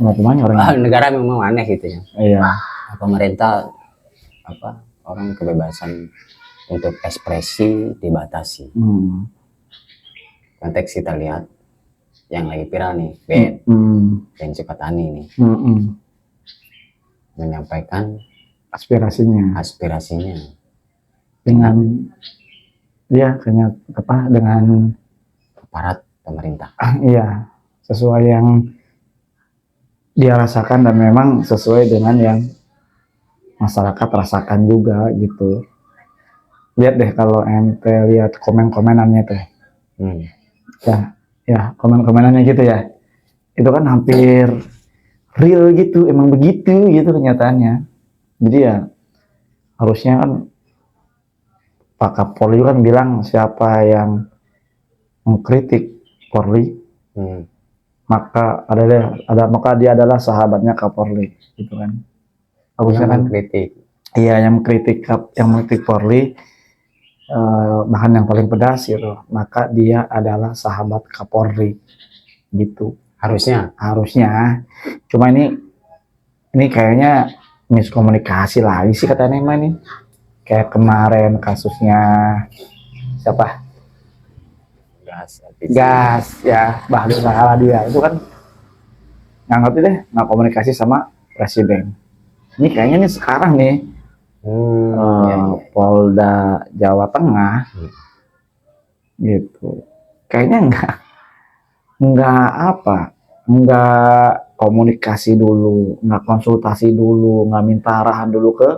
mau kemana orangnya? Negara memang aneh gitu ya. Iya. Pemerintah orang kebebasan untuk ekspresi dibatasi. Konteks kita lihat yang lagi viral nih, Ben Sukatani nih, menyampaikan aspirasinya dengan dengan aparat pemerintah. Iya, sesuai yang dia rasakan dan memang sesuai dengan yang masyarakat rasakan juga gitu. Lihat deh kalau ente lihat komen-komenannya teh. Ya komen-komenannya gitu ya. Itu kan hampir real gitu, emang begitu gitu kenyataannya. Jadi ya harusnya kan Pak Kapolri kan bilang siapa yang mengkritik Polri, maka dia adalah sahabatnya Kapolri, gitu kan. Harusnya kan kritik. Iya, yang mengkritik Polri, bahkan yang paling pedas gitu, maka dia adalah sahabat Kapolri, gitu. Harusnya. Cuma ini kayaknya miskomunikasi lagi sih katanya Nema nih. Kayak kemarin kasusnya siapa? Gas ya, Bahlil Lahadalia itu kan nggak ngerti deh, nggak komunikasi sama presiden. Ini kayaknya nih sekarang nih Polda Jawa Tengah gitu, kayaknya nggak komunikasi dulu, nggak konsultasi dulu, nggak minta arahan dulu ke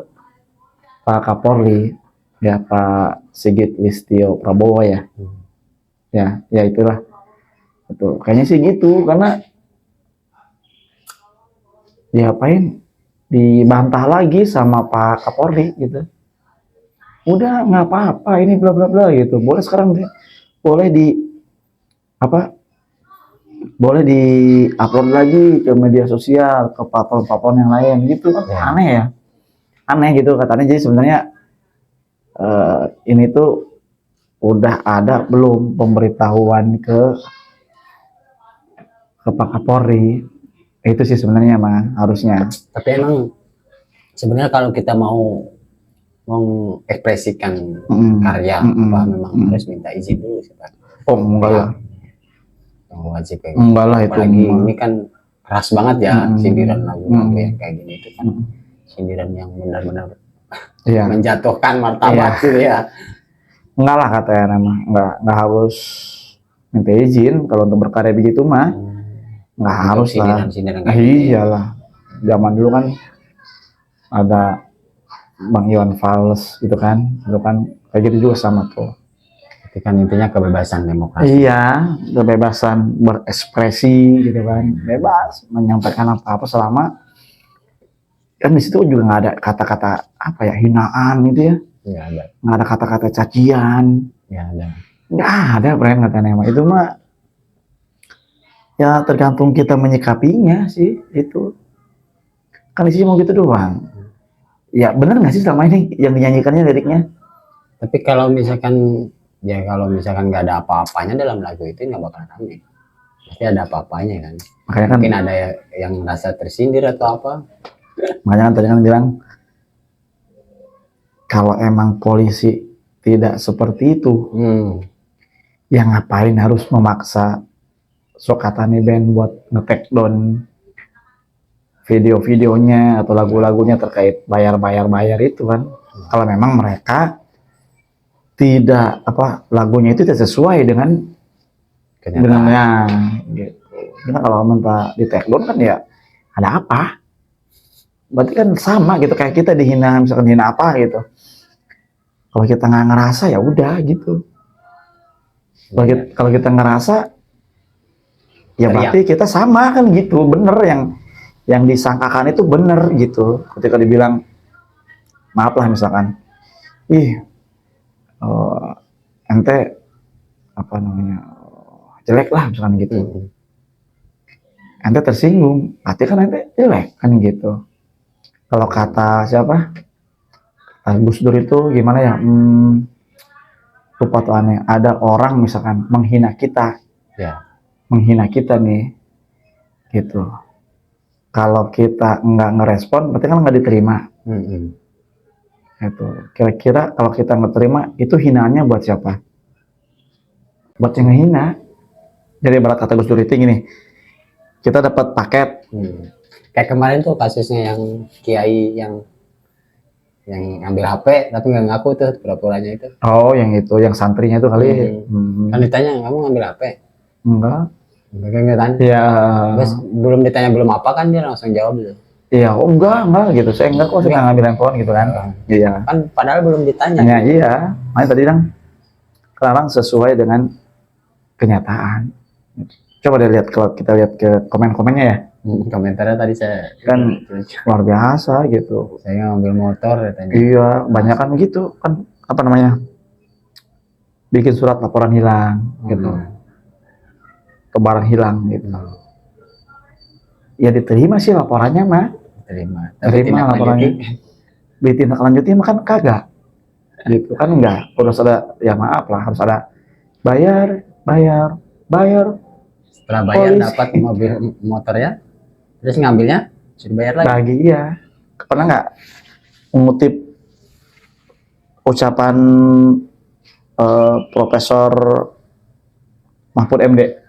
Pak Kapolri ya, Pak Sigit Listio Prabowo ya. Ya itulah. Betul. Kayaknya sih gitu, karena diapain? Dibantah lagi sama Pak Kapolri gitu. Udah nggak apa-apa ini bla bla bla gitu. Boleh sekarang boleh di-upload lagi ke media sosial, ke platform-platform yang lain gitu kan. Aneh ya. Aneh gitu katanya. Jadi sebenarnya ini tuh udah ada belum pemberitahuan ke Pak Kapolri. Itu sih sebenarnya emang harusnya. Tapi emang sebenarnya kalau kita mau mengekspresikan karya memang harus minta izin dulu sih Pak. Oh enggak lah. Wajib kayak gitu. Enggak lah itu. Apalagi ini kan keras banget ya sindiran lagu-lagu yang kayak gini itu kan sindiran yang benar-benar menjatuhkan martabat gitu ya. Enggak lah katanya nama, enggak harus minta izin kalau untuk berkarya begitu mah. Nggak harus lah. Iyalah. Zaman dulu kan ada Bang Iwan Fals gitu kan. Itu kan kayak gitu juga sama tuh. Itu kan intinya kebebasan demokrasi. Iya, kebebasan berekspresi gitu kan. Bebas menyampaikan apa-apa selama kan di situ juga nggak ada kata-kata hinaan gitu ya. Nggak ada. Nggak ada kata-kata cacian. Nggak ada brand katanya mah. Itu mah ya tergantung kita menyikapinya sih itu. Kan isinya mau gitu doang. Ya bener nggak sih selama ini yang dinyanyikannya liriknya? Tapi kalau misalkan nggak ada apa-apanya dalam lagu itu nggak bakal rame. Pasti ada apa-apanya kan. Makanya kan mungkin ada yang merasa tersindir atau apa. Makanya kan tadi kan bilang kalau emang polisi tidak seperti itu, ya ngapain harus memaksa Sokatani band buat nge-take down video-videonya atau lagu-lagunya terkait bayar itu kan. Kalau memang mereka tidak lagunya itu tidak sesuai dengan kenyataannya gitu. Karena kalau minta di take down kan ya ada apa? Berarti kan sama gitu kayak kita dihina, misalkan dihina apa gitu. Kalau kita nggak ngerasa ya udah gitu. Kalau kita ngerasa ya berarti kita sama kan gitu, bener yang disangkakan itu bener gitu. Ketika dibilang maaf lah misalkan, ente jelek lah misalkan gitu, ente tersinggung, berarti kan ente jelek kan gitu. Kalau kata siapa Gus Dur itu gimana ya, lupa tuh aneh, ada orang misalkan menghina kita nih gitu, kalau kita nggak ngerespon, berarti kan nggak diterima. Itu kira-kira kalau kita nggak terima, itu hinaannya buat siapa? Buat yang ngehina. Jadi ibarat kata Gus Dur itu gini, kita dapat paket. Kayak kemarin tuh kasusnya yang kiai yang ambil HP tapi nggak ngaku tuh pura-puranya itu. Oh, yang itu, yang santrinya itu kali. Kan ditanya, kamu ngambil HP? Enggak. Enggak kan? Iya. Terus belum ditanya belum apa kan dia langsung jawab gitu. Iya, oh enggak gitu. Saya enggak kok, saya nggak ngambil handphone gitu kan. Iya. Kan padahal belum ditanya. Ya, iya. Makanya tadi kan sekarang sesuai dengan kenyataan. Coba deh lihat, kalau kita lihat ke komen-komennya ya. Komentarnya tadi saya Kan luar biasa gitu. saya ngambil motor katanya. Iya, banyak kan gitu kan, apa namanya, bikin surat laporan hilang gitu, ke barang hilang gitu. Ya diterima sih laporannya mah, terima laporannya, ditindaklanjuti mah kan kagak gitu kan, enggak, harus ada, ya maaf lah, harus ada bayar. Setelah bayar dapat mobil motornya, terus ngambilnya sudah bayar lagi. Iya. Pernah nggak mengutip ucapan Profesor Mahfud MD?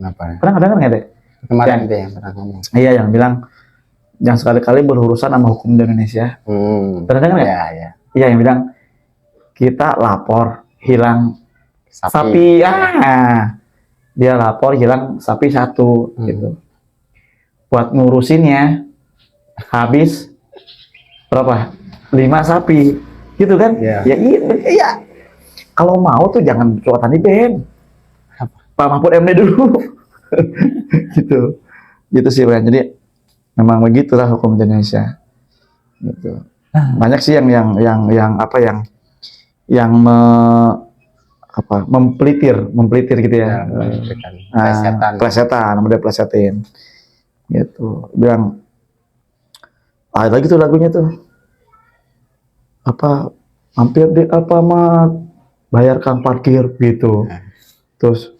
Kenapa? Pernah dengar nggak deh? Kemarin itu yang pernah ngomong. Iya, yang bilang jangan sekali-kali berurusan sama hukum di Indonesia. Pernah dengar nggak? Iya. Iya, yang bilang kita lapor hilang sapi. Dia lapor hilang sapi 1 gitu. Buat ngurusinnya habis berapa? 5 sapi gitu kan? Ya iya. Kalau mau tuh jangan coba tani Ben, Pak Mahfud MD dulu. gitu sih Ben. Jadi memang begitulah hukum Indonesia gitu. Banyak sih yang mempelitir gitu ya, plesetan, model plesetin gitu. Bilang ada lagi tuh lagunya tuh, apa, hampir di Alfamart bayar kang parkir gitu, terus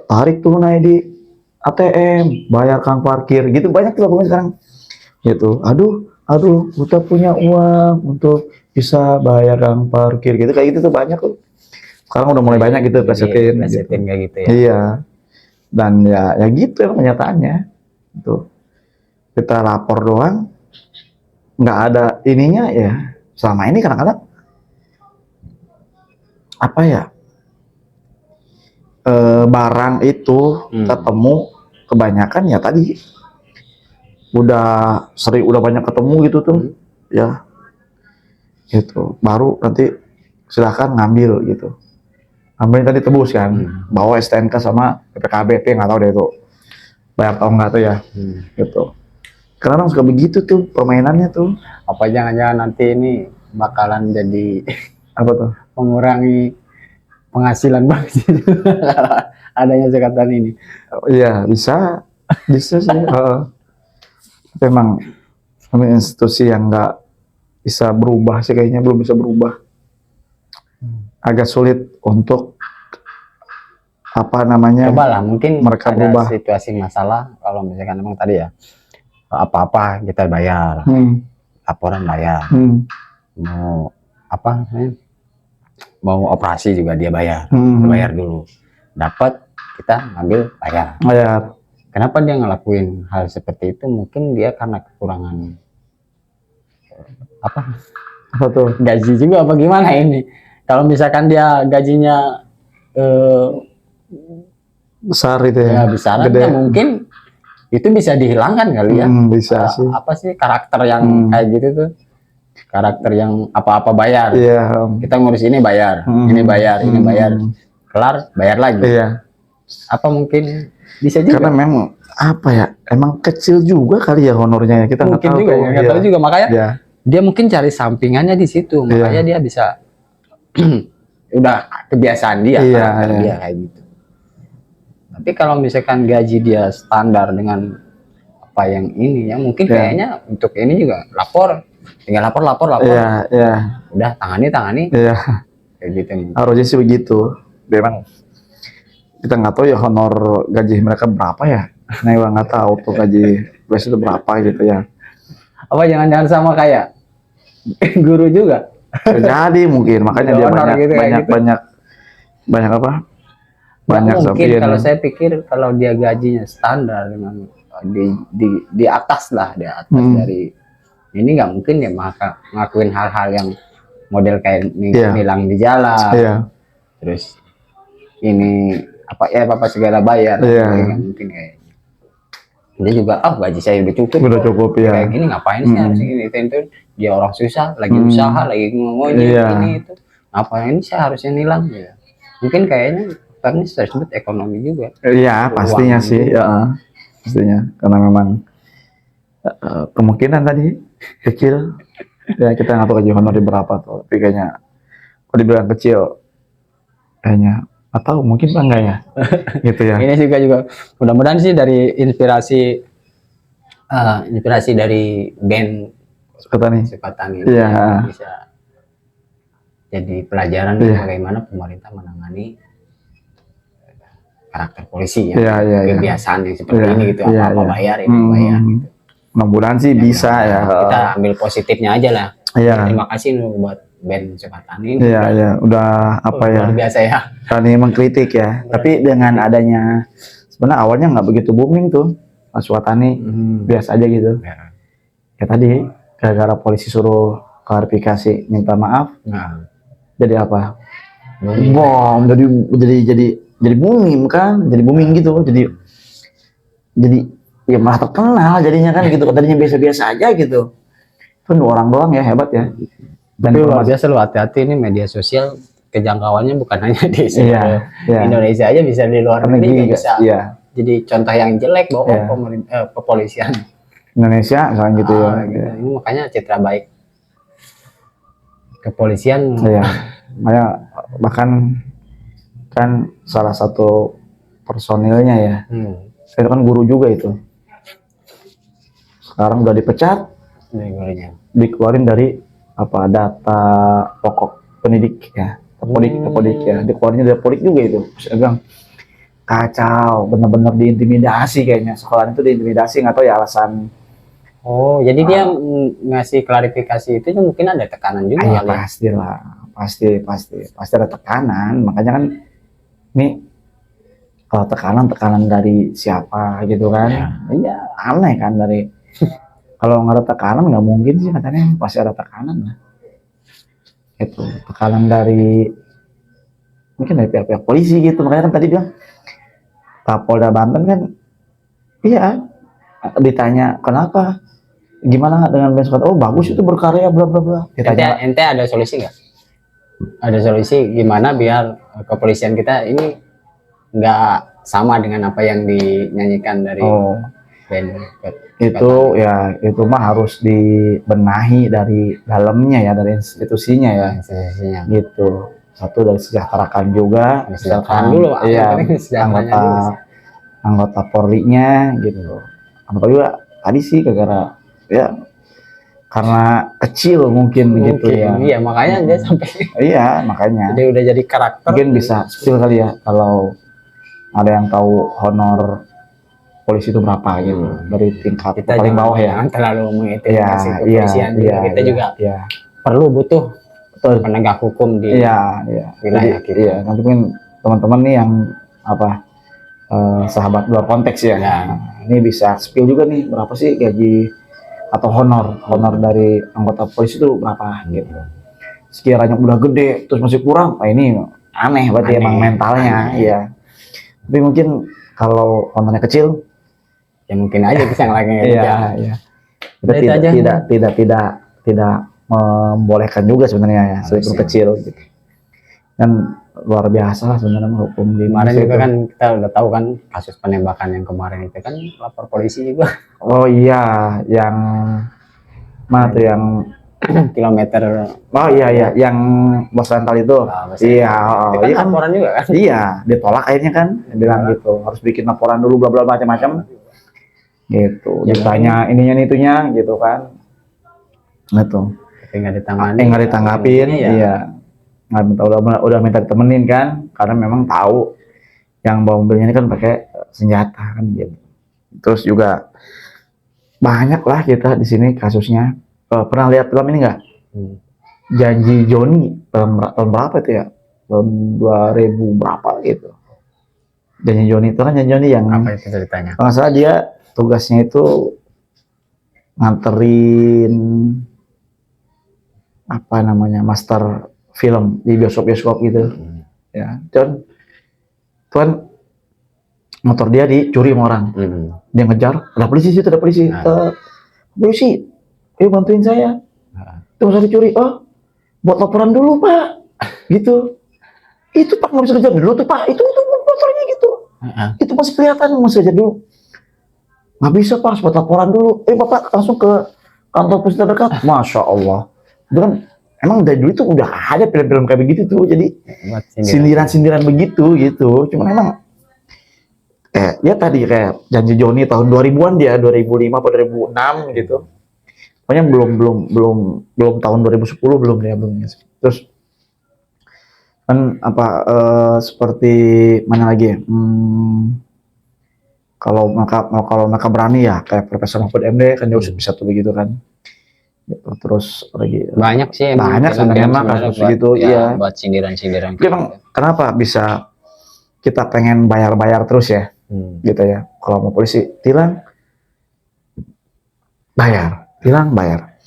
tarik tunai di ATM bayar kang parkir gitu. Banyak tuh lagunya sekarang gitu. Aduh kita punya uang untuk bisa bayar kang parkir gitu, kayak gitu tuh banyak tuh. Sekarang udah mulai banyak gitu plesetin gitu. Kayak gitu ya. Iya. Dan ya gitu ya kenyataannya. Tuh. Kita lapor doang, nggak ada ininya ya. Selama ini kadang-kadang apa ya, barang itu ketemu kebanyakan ya tadi udah banyak ketemu gitu tuh ya gitu, baru nanti silahkan ngambil gitu, ambil tadi tebus kan, bawa STNK sama PPKB, nggak tahu deh itu bayar atau enggak tuh ya gitu. Karena suka begitu tuh permainannya tuh. Apa jangan-jangan nanti ini bakalan jadi apa tuh, mengurangi penghasilan bank adanya sekatan ini. Iya bisa sih. Memang institusi yang nggak bisa berubah sih, kayaknya belum bisa berubah. Agak sulit untuk apa namanya, cobalah mungkin mereka ada berubah. Situasi masalah kalau misalkan memang tadi ya apa-apa kita bayar, laporan bayar, mau apa mau operasi juga dia bayar, bayar dulu, dapat kita ngambil bayar. Kenapa dia ngelakuin hal seperti itu? Mungkin dia karena kekurangan apa tuh, gaji juga apa gimana ini. Kalau misalkan dia gajinya besar itu ya, besar ya mungkin itu bisa dihilangkan kali ya. Bisa sih. Apa sih karakter yang kayak gitu tuh, karakter yang apa-apa bayar. Kita ngurus ini bayar, ini bayar, ini bayar, kelar bayar lagi. Apa mungkin bisa juga? Karena memang apa ya, emang kecil juga kali ya honornya ya, kita nggak tahu juga, nggak tahu juga, makanya dia mungkin cari sampingannya di situ, makanya dia bisa udah kebiasaan dia, dia kayak gitu. Tapi kalau misalkan gaji dia standar dengan apa yang ini ya, mungkin kayaknya untuk ini juga tinggal lapor. Udah tangani. Kayak gitu. Harusnya sih begitu. Memang kita nggak tahu ya honor gaji mereka berapa ya. Nah, gua nggak tahu tuh gaji biasa itu berapa gitu ya. Apa jangan-jangan sama kayak guru juga? Jadi mungkin makanya dia Donor banyak gitu, kayak banyak gitu. banyak banyak apa? Nggak Banyak mungkin sampai kalau saya pikir kalau dia gajinya standar dengan di atas lah, di atas dari ini, nggak mungkin ya maka ngakuin hal-hal yang model kayak Iya. nilang di jalan, Iya. terus ini apa segala bayar, Iya. nggak mungkin kayak dia juga gaji saya udah cukup Udah kok. cukup ya. Kayak gini ngapain sih harus ini itu, dia orang susah lagi usaha lagi ngomongnya Iya. ini itu, ngapain sih harusnya nilang ya. Mungkin kayaknya karena tersebut ekonomi juga. Iya, pastinya Uang sih, juga. ya, pastinya karena memang kemungkinan tadi kecil ya, kita nggak tahu gaji honornya berapa tuh, tapi kayaknya kalau dibilang kecil kayaknya atau mungkin enggak ya gitu ya. Ini juga mudah-mudahan sih dari inspirasi dari band Petani. Sukatani Iya. bisa jadi pelajaran Iya. bagaimana pemerintah menangani karakter polisi Iya, iya, iya. kebiasaan yang seperti Iya, ini gitu, iya, apa-apa iya. bayar ini bayar gitu. Mudah-mudahan sih bisa ya. Kita ambil positifnya aja lah. Iya. Terima kasih buat band Sukatani ini. Iya, iya, udah apa ya? Luar biasa ya. Kami mengkritik ya. Tapi dengan adanya sebenarnya awalnya nggak begitu booming tuh Suwatani, biasa aja gitu. Ya tadi gara-gara polisi suruh klarifikasi minta maaf, Nah, jadi apa? booming. Bom, jadi booming kan, jadi booming gitu, jadi ya malah terkenal jadinya kan gitu. Tadinya biasa-biasa aja gitu. Itu orang doang ya, hebat ya. Dan Tapi luar biasa lo, hati-hati ini media sosial kejangkauannya bukan hanya di seluruh iya. Indonesia aja, bisa di luar negeri juga bisa. Iya. Jadi contoh yang jelek bahwa Iya. kepolisian Indonesia misalnya gitu ya. gitu. Ini makanya citra baik kepolisian. Iya. Makanya bahkan kan salah satu personilnya ya, itu kan guru juga itu. Sekarang udah dipecat, gurunya. dikeluarin dari apa data pokok pendidik ya, Podik ya, dikeluarin dari Podik juga itu. Terus kacau, bener-bener diintimidasi kayaknya, sekolah itu diintimidasi, nggak tahu ya alasan. Oh, jadi dia ngasih klarifikasi itu mungkin ada tekanan juga Ya kali ya? pastilah, pasti ada tekanan. Makanya kan ini kalau tekanan dari siapa gitu kan? Iya, aneh kan dari kalau nggak ada tekanan nggak mungkin sih, katanya pasti ada tekanan lah. Itu tekanan dari mungkin dari pihak polisi gitu. Makanya kan tadi bilang Kapolda Banten kan, iya ditanya kenapa, gimana dengan band Sukatani? Oh bagus itu, berkarya bla bla bla. Ente ada solusi nggak? Ada solusi gimana biar kepolisian kita ini nggak sama dengan apa yang dinyanyikan dari band itu ya, itu mah harus dibenahi dari dalamnya ya, dari institusinya ya. Gitu. Satu dari sejahterakan juga, sejahterakan dulu, iya, anggota Polri-nya gitu. Anggota juga tadi sih gara-gara ya karena kecil mungkin gitu ya. Iya, makanya dia sampai iya, makanya. Jadi udah jadi karakter. Mungkin bisa spill kali ya kalau ada yang tahu honor polisi itu berapa gitu, dari tingkat kita paling bawah ya. Jangan terlalu mengintimidasi kepolisian kita juga iya. perlu butuh penegak hukum di wilayah kita. Iya, nanti mungkin teman-teman nih yang apa sahabat luar konteks ya. Nah, ini bisa spill juga nih berapa sih gaji atau honor dari anggota polisi itu berapa gitu. Sekiranya udah gede terus masih kurang, ini aneh berarti emang mentalnya. Iya. Tapi mungkin kalau honornya kecil ya mungkin aja bisa ngelakuin iya. Tidak membolehkan juga sebenarnya ya, sekalipun kecil gitu. Dan luar biasa lah sebenarnya hukum di kemarin juga kan kita udah tahu kan kasus penembakan yang kemarin itu kan lapor polisi juga. Oh iya, yang mana tuh yang kilometer. Oh iya, yang bos rental itu. Iya, itu kan laporan juga kan. Iya, ditolak akhirnya kan, bilang gitu harus bikin laporan dulu bla bla macam-macam. Gitu, ditanya ininya itunya gitu kan. Gitu. Tapi nggak ditangani. Nggak ditanggapin, iya. Nggak minta, udah minta ditemenin kan, karena memang tahu yang bawa mobilnya ini kan pakai senjata kan gitu. Terus juga banyak lah kita di sini kasusnya. Pernah lihat film ini nggak? Janji Joni tahun berapa itu ya? Tahun 2000 berapa gitu. Janji Joni itu kan Janji Joni yang Apa itu ceritanya? kalau nggak salah dia tugasnya itu nganterin apa namanya master film di bioskop gitu. Ya, dan tuan motor dia dicuri sama orang. Dia ngejar, ada polisi situ, ada polisi. Polisi, bantuin saya. Itu masa dicuri. Oh, buat laporan dulu pak. Gitu. Itu pak nggak bisa kejar dulu tuh pak. Itu motornya gitu. Itu masih kelihatan, masih aja dulu. Nggak bisa pak, buat laporan dulu. Bapak langsung ke kantor polisi terdekat. Masya Allah. Itu kan emang dari dulu itu udah ada film-film kayak begitu tuh. Jadi sindiran-sindiran begitu gitu. Cuma emang ya tadi kayak Janji Joni tahun 2000-an dia, 2005 atau 2006 gitu. Pokoknya belum tahun 2010 belum dia belum. Terus kan apa seperti mana lagi ya? Kalau mereka berani ya kayak Profesor Mahfud MD kan dia bisa tuh begitu kan. Gitu. Terus lagi banyak sih banyak sebenarnya mah kasus gitu ya. Buat sindiran-sindiran. Emang kenapa bisa kita pengen bayar terus ya? Gitu ya. Kalau mau polisi tilang bayar.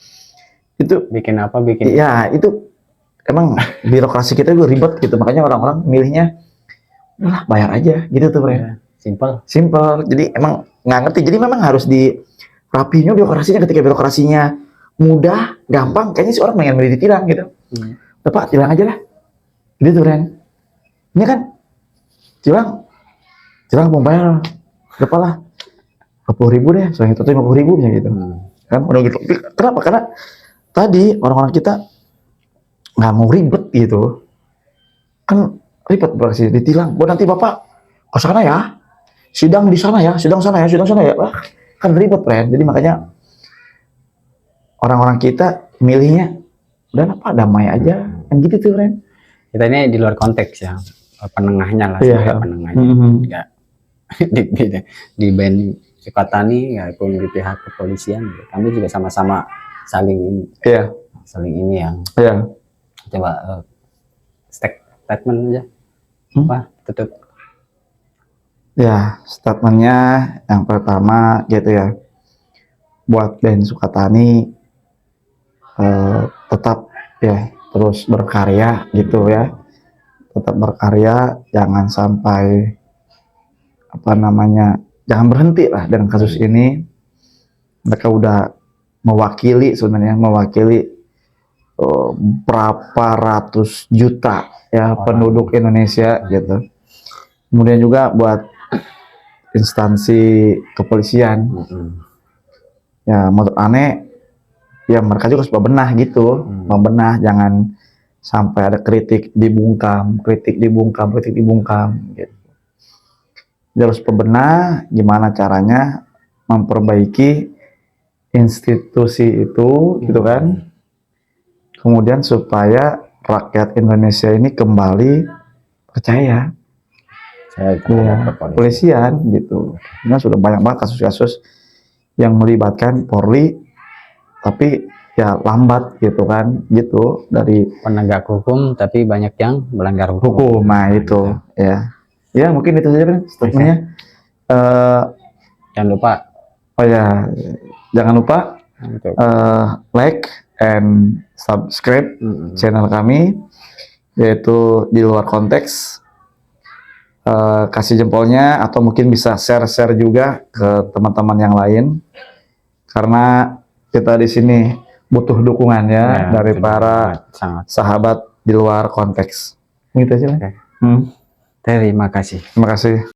Itu bikin apa bikin? Ya itu emang birokrasi kita juga ribet gitu. Makanya orang-orang milihnya udahlah bayar aja gitu tuh Bre. Simple. Jadi emang nggak ngerti. Jadi memang harus dirapinya birokrasinya. Ketika birokrasinya mudah, gampang, kayaknya si orang pengen milih ditilang gitu. Pak tilang aja lah. Gitu tuh Ren. Ini kan tilang mau bayar berapa lah? 40.000 deh, soalnya itu 50.000 misalnya gitu. Kan udah gitu. Kenapa? Karena tadi orang-orang kita nggak mau ribet gitu. Kan ribet berarti ditilang. Nanti Bapak ke sana ya. Sidang di sana ya, sidang sana ya. Wah, kan ribet, Ren. Jadi makanya orang-orang kita milihnya udah apa damai aja. Kan gitu tuh, Ren. Kita ini di luar konteks ya. Penengahnya lah, penengahnya. Enggak di band Sukatani ya pun di pihak kepolisian kami juga sama-sama saling ini yang coba statement aja tutup ya. Statementnya yang pertama gitu ya, buat band Sukatani tetap ya terus berkarya gitu ya, tetap berkarya, jangan sampai jangan berhenti lah dengan kasus ini. Mereka udah mewakili berapa ratus juta ya penduduk Indonesia gitu. Kemudian juga buat instansi kepolisian ya menurut aneh ya mereka juga harus bebenah gitu, jangan sampai ada kritik dibungkam gitu. Dia harus bebenah gimana caranya memperbaiki institusi itu gitu kan. Kemudian supaya rakyat Indonesia ini kembali percaya kepolisian gitu. Karena sudah banyak banget kasus-kasus yang melibatkan Polri tapi ya lambat gitu kan, gitu dari penegak hukum tapi banyak yang melanggar hukum. Nah itu ya mungkin itu saja kan statementnya. Jangan lupa like and subscribe channel kami yaitu di luar konteks. Kasih jempolnya atau mungkin bisa share juga ke teman-teman yang lain karena kita di sini butuh dukungan ya dari para sahabat di luar konteks. Gitu aja. Terima kasih.